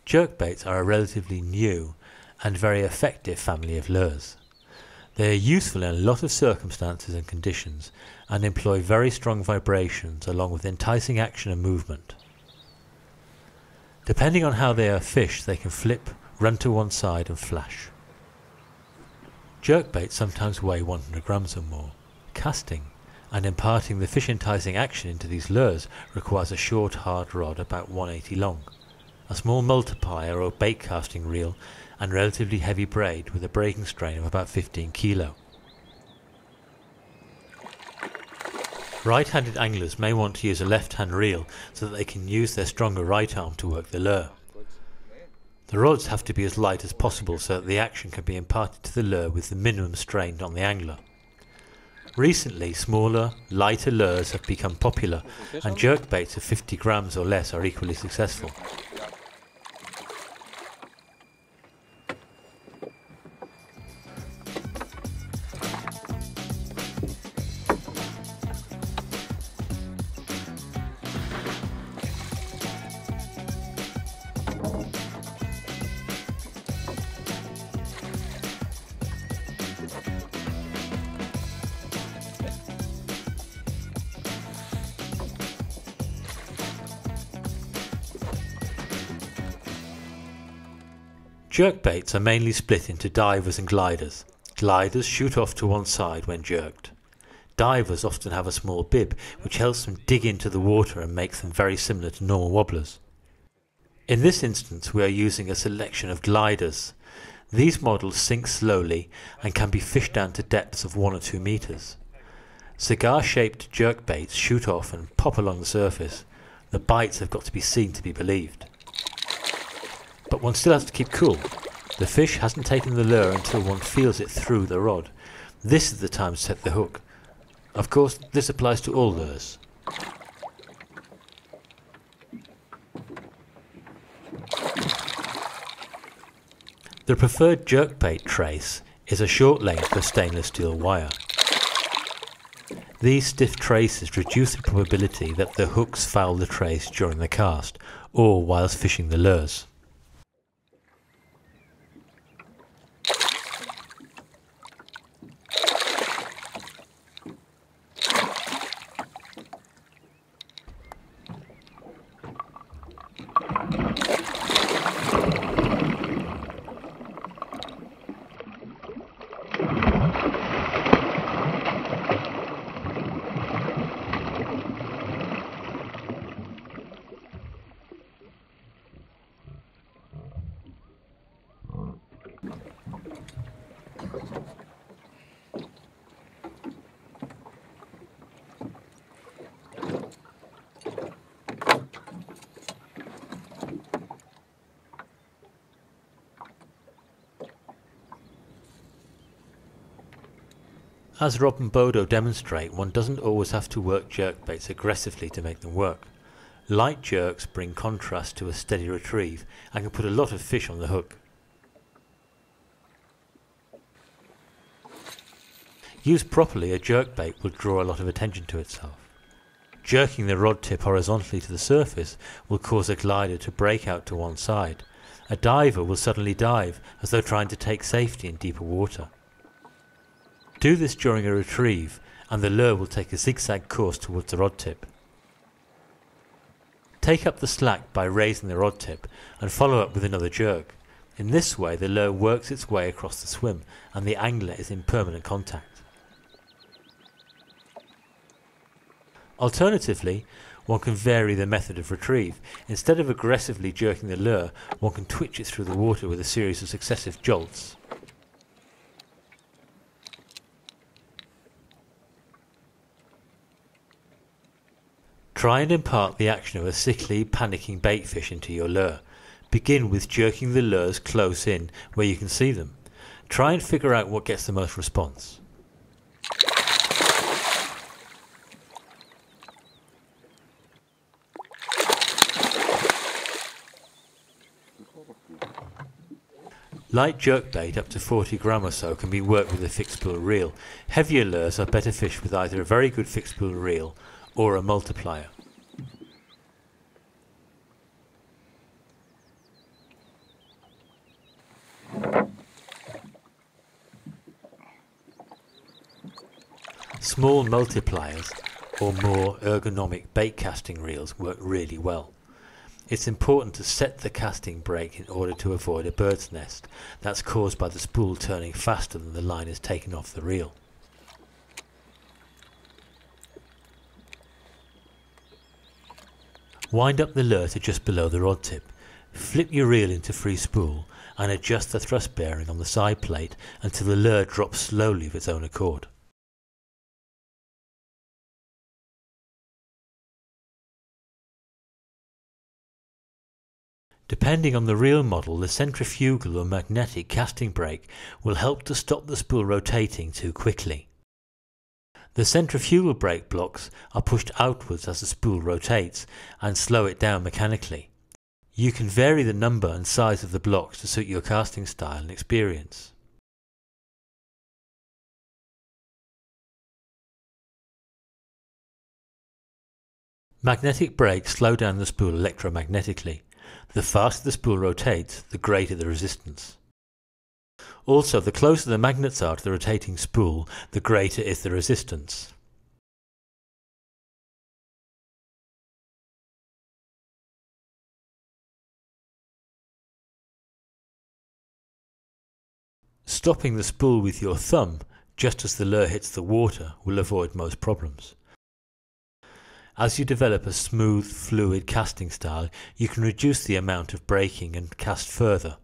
Jerkbaits are a relatively new and very effective family of lures. They are useful in a lot of circumstances and conditions and employ very strong vibrations along with enticing action and movement. Depending on how they are fished, they can flip, run to one side and flash. Jerkbaits sometimes weigh 100 grams or more. Casting and imparting the fish enticing action into these lures requires a short hard rod about 180 long, a small multiplier or bait casting reel and relatively heavy braid with a breaking strain of about 15 kilo. Right-handed anglers may want to use a left-hand reel so that they can use their stronger right arm to work the lure. The rods have to be as light as possible so that the action can be imparted to the lure with the minimum strain on the angler. Recently, smaller, lighter lures have become popular and jerkbaits of 50 grams or less are equally successful. Jerkbaits are mainly split into divers and gliders. Gliders shoot off to one side when jerked. Divers often have a small bib which helps them dig into the water and makes them very similar to normal wobblers. In this instance we are using a selection of gliders. These models sink slowly and can be fished down to depths of 1 or 2 meters. Cigar-shaped jerkbaits shoot off and pop along the surface. The bites have got to be seen to be believed. But one still has to keep cool. The fish hasn't taken the lure until one feels it through the rod. This is the time to set the hook. Of course, this applies to all lures. The preferred jerkbait trace is a short length of stainless steel wire. These stiff traces reduce the probability that the hooks foul the trace during the cast or whilst fishing the lures. As Rob and Bodo demonstrate, one doesn't always have to work jerkbaits aggressively to make them work. Light jerks bring contrast to a steady retrieve and can put a lot of fish on the hook. Used properly, a jerkbait will draw a lot of attention to itself. Jerking the rod tip horizontally to the surface will cause a glider to break out to one side. A diver will suddenly dive as though trying to take safety in deeper water. Do this during a retrieve and the lure will take a zigzag course towards the rod tip. Take up the slack by raising the rod tip and follow up with another jerk. In this way the lure works its way across the swim and the angler is in permanent contact. Alternatively, one can vary the method of retrieve. Instead of aggressively jerking the lure, one can twitch it through the water with a series of successive jolts. Try and impart the action of a sickly, panicking baitfish into your lure. Begin with jerking the lures close in where you can see them. Try and figure out what gets the most response. Light jerkbait up to 40 gram or so can be worked with a fixed spool reel. Heavier lures are better fished with either a very good fixed spool reel or a multiplier. Small multipliers or more ergonomic bait casting reels work really well. It's important to set the casting brake in order to avoid a bird's nest that's caused by the spool turning faster than the line is taken off the reel. Wind up the lure to just below the rod tip, flip your reel into free spool and adjust the thrust bearing on the side plate until the lure drops slowly of its own accord. Depending on the reel model, the centrifugal or magnetic casting brake will help to stop the spool rotating too quickly. The centrifugal brake blocks are pushed outwards as the spool rotates and slow it down mechanically. You can vary the number and size of the blocks to suit your casting style and experience. Magnetic brakes slow down the spool electromagnetically. The faster the spool rotates, the greater the resistance. Also, the closer the magnets are to the rotating spool, the greater is the resistance. Stopping the spool with your thumb just as the lure hits the water will avoid most problems. As you develop a smooth, fluid casting style, you can reduce the amount of braking and cast further.